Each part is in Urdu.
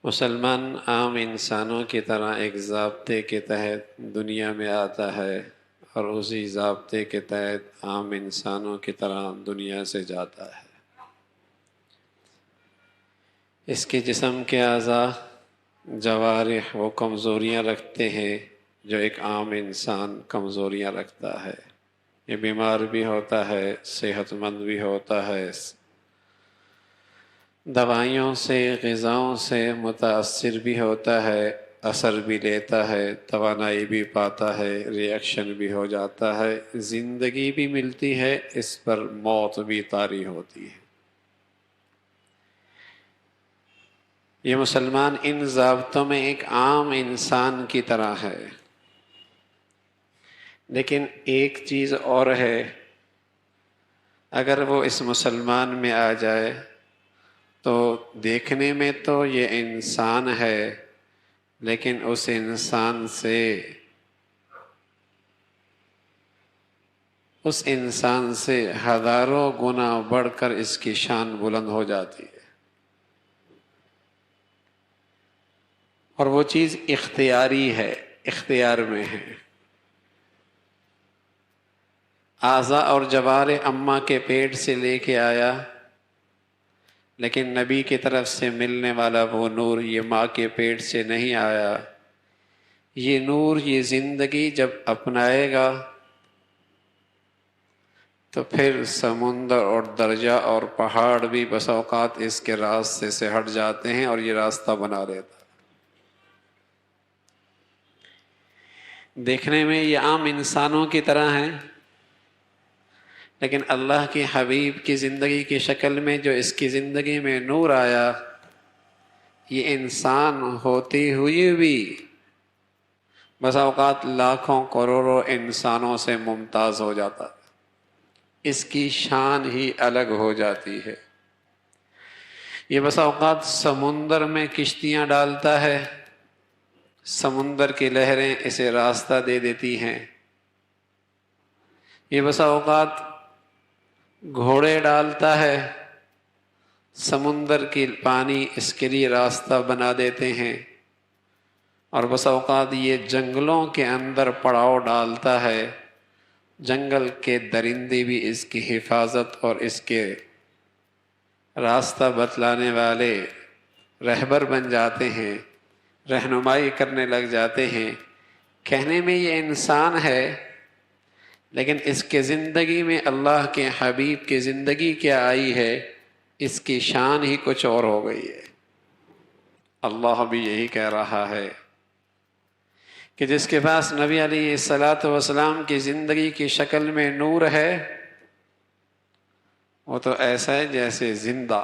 مسلمان عام انسانوں کی طرح ایک ضابطے کے تحت دنیا میں آتا ہے اور اسی ضابطے کے تحت عام انسانوں کی طرح دنیا سے جاتا ہے۔ اس کے جسم کے اعضاء، جوارح وہ کمزوریاں رکھتے ہیں جو ایک عام انسان کمزوریاں رکھتا ہے۔ یہ بیمار بھی ہوتا ہے، صحت مند بھی ہوتا ہے، دوائیوں سے، غذاؤں سے متاثر بھی ہوتا ہے، اثر بھی لیتا ہے، توانائی بھی پاتا ہے، ری ایکشن بھی ہو جاتا ہے، زندگی بھی ملتی ہے، اس پر موت بھی طاری ہوتی ہے۔ یہ مسلمان ان ضابطوں میں ایک عام انسان کی طرح ہے، لیکن ایک چیز اور ہے، اگر وہ اس مسلمان میں آ جائے تو دیکھنے میں تو یہ انسان ہے، لیکن اس انسان سے ہزاروں گنا بڑھ کر اس کی شان بلند ہو جاتی ہے۔ اور وہ چیز اختیاری ہے، اختیار میں ہے۔ اعضاء اور جوارح اماں کے پیٹ سے لے کے آیا، لیکن نبی کی طرف سے ملنے والا وہ نور یہ ماں کے پیٹ سے نہیں آیا۔ یہ نور، یہ زندگی جب اپنائے گا تو پھر سمندر اور دریا اور پہاڑ بھی بس اوقات اس کے راستے سے ہٹ جاتے ہیں اور یہ راستہ بنا دیتا۔ دیکھنے میں یہ عام انسانوں کی طرح ہیں، لیکن اللہ کے حبیب کی زندگی کی شکل میں جو اس کی زندگی میں نور آیا، یہ انسان ہوتے ہوئے بھی بس اوقات لاکھوں کروڑوں انسانوں سے ممتاز ہو جاتا، اس کی شان ہی الگ ہو جاتی ہے۔ یہ بس اوقات سمندر میں کشتیاں ڈالتا ہے، سمندر کی لہریں اسے راستہ دے دیتی ہیں۔ یہ بس اوقات گھوڑے ڈالتا ہے، سمندر کی پانی اس کے لیے راستہ بنا دیتے ہیں، اور بس اوقات یہ جنگلوں کے اندر پڑاؤ ڈالتا ہے، جنگل کے درندے بھی اس کی حفاظت اور اس کے راستہ بتلانے والے رہبر بن جاتے ہیں، رہنمائی کرنے لگ جاتے ہیں۔ کہنے میں یہ انسان ہے، لیکن اس کے زندگی میں اللہ کے حبیب کی زندگی کیا آئی ہے، اس کی شان ہی کچھ اور ہو گئی ہے۔ اللہ بھی یہی کہہ رہا ہے کہ جس کے پاس نبی علیہ الصلاۃ والسلام کی زندگی کی شکل میں نور ہے، وہ تو ایسا ہے جیسے زندہ،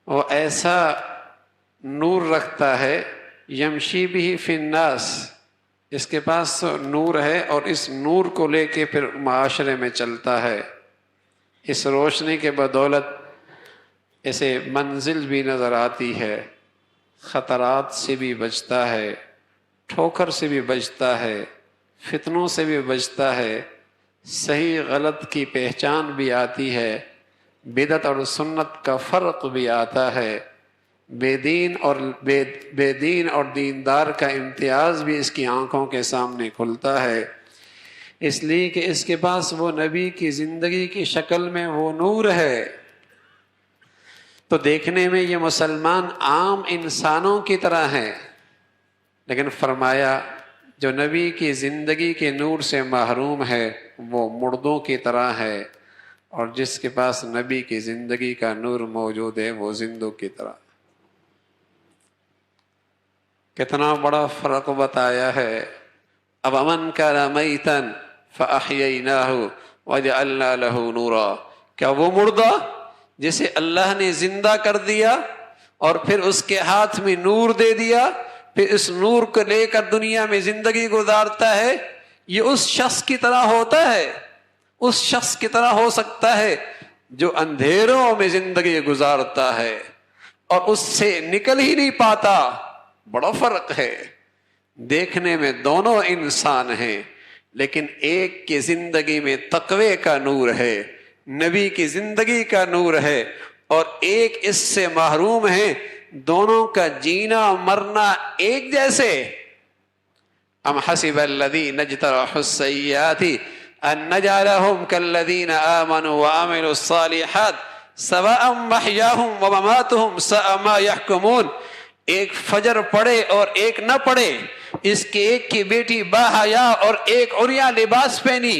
وہ ایسا نور رکھتا ہے، یمشی بھی فی الناس، اس کے پاس نور ہے اور اس نور کو لے کے پھر معاشرے میں چلتا ہے۔ اس روشنی کے بدولت اسے منزل بھی نظر آتی ہے، خطرات سے بھی بچتا ہے، ٹھوکر سے بھی بچتا ہے، فتنوں سے بھی بچتا ہے، صحیح غلط کی پہچان بھی آتی ہے، بدعت اور سنت کا فرق بھی آتا ہے، بے دین اور دیندار کا امتیاز بھی اس کی آنکھوں کے سامنے کھلتا ہے، اس لیے کہ اس کے پاس وہ نبی کی زندگی کی شکل میں وہ نور ہے۔ تو دیکھنے میں یہ مسلمان عام انسانوں کی طرح ہیں، لیکن فرمایا جو نبی کی زندگی کے نور سے محروم ہے وہ مردوں کی طرح ہے، اور جس کے پاس نبی کی زندگی کا نور موجود ہے وہ زندوں کی طرح۔ کتنا بڑا فرق بتایا ہے۔ اب امن کان میتا فاحییناہ وجعلنا لہ نورا، کیا وہ مردہ جسے اللہ نے زندہ کر دیا اور پھر اس کے ہاتھ میں نور دے دیا، پھر اس نور کو لے کر دنیا میں زندگی گزارتا ہے، یہ اس شخص کی طرح ہوتا ہے، اس شخص کی طرح ہو سکتا ہے جو اندھیروں میں زندگی گزارتا ہے اور اس سے نکل ہی نہیں پاتا؟ بڑا فرق ہے۔ دیکھنے میں دونوں انسان ہیں، لیکن ایک کی زندگی میں تقوی کا نور ہے، نبی کی زندگی کا نور ہے، اور ایک اس سے محروم ہے، دونوں کا جینا مرنا ایک جیسے. ام حسب الذین اجترحوا السیئات ان نجعلهم كالذین آمنوا وعملوا الصالحات سواء محیاهم ومماتهم ساء ما يحکمون. ایک فجر پڑھے اور ایک نہ پڑھے، اس کے ایک کی بیٹی باحیا اور ایک عریاں لباس پہنی،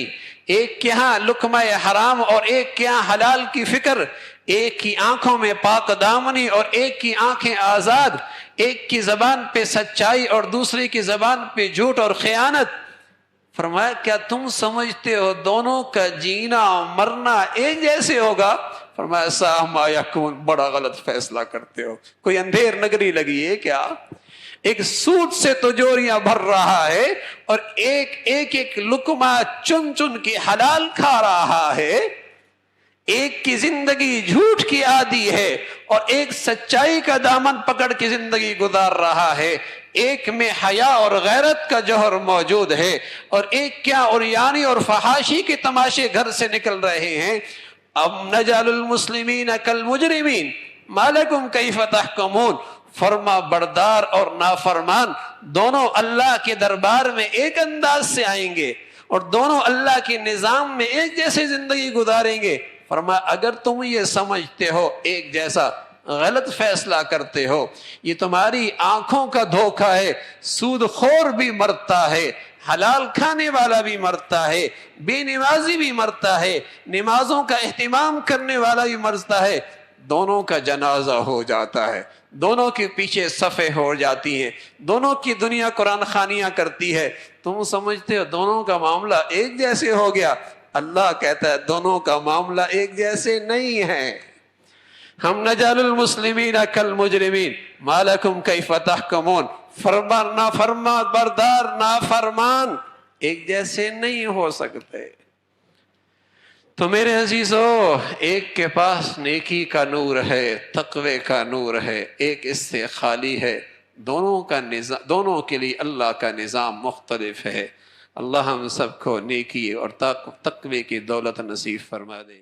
ایک کے ہاں لقمہ حرام اور ایک کے ہاں حلال کی فکر، ایک کی آنکھوں میں پاک دامنی اور ایک کی آنکھیں آزاد، ایک کی زبان پہ سچائی اور دوسری کی زبان پہ جھوٹ اور خیانت. فرمایا کیا تم سمجھتے ہو دونوں کا جینا مرنا ایک جیسے ہوگا؟ فرمایا ساء ما یحکمون، بڑا غلط فیصلہ کرتے ہو. کوئی اندھیر نگری لگی ہے کیا؟ ایک سود سے تجوریاں بھر رہا ہے اور ایک لقمہ چن چن کے حلال کھا رہا ہے. ایک کی زندگی جھوٹ کی عادی ہے اور ایک سچائی کا دامن پکڑ کے زندگی گزار رہا ہے. ایک میں حیا اور غیرت کا جوہر موجود ہے اور ایک کیا عریانی اور فحاشی کے تماشے گھر سے نکل رہے ہیں. اب نجعل المسلمین کالمجرمین ما لکم کیف تحکمون. فرما بردار اور نافرمان دونوں اللہ کے دربار میں ایک انداز سے آئیں گے اور دونوں اللہ کے نظام میں ایک جیسے زندگی گزاریں گے. فرمایا اگر تم یہ سمجھتے ہو ایک جیسا، غلط فیصلہ کرتے ہو. یہ تمہاری آنکھوں کا دھوکہ ہے. سود خور بھی مرتا ہے، حلال کھانے والا بھی مرتا ہے، بے نمازی بھی مرتا ہے، نمازوں کا اہتمام کرنے والا بھی مرتا ہے. دونوں کا جنازہ ہو جاتا ہے، دونوں کے پیچھے صفیں ہو جاتی ہیں، دونوں کی دنیا قرآن خوانیاں کرتی ہے. تم سمجھتے ہو دونوں کا معاملہ ایک جیسے ہو گیا؟ اللہ کہتا ہے دونوں کا معاملہ ایک جیسے نہیں ہے. ہم نجعل المسلمین کالمجرمین ما لکم کیف تحکمون. فرما بردار نافرمان ایک جیسے نہیں ہو سکتے. تو میرے عزیزو، ایک کے پاس نیکی کا نور ہے، تقوی کا نور ہے، ایک اس سے خالی ہے. دونوں کے لیے اللہ کا نظام مختلف ہے. اللہ ہم سب کو نیکی اور تقوی کی دولت نصیب فرما دے.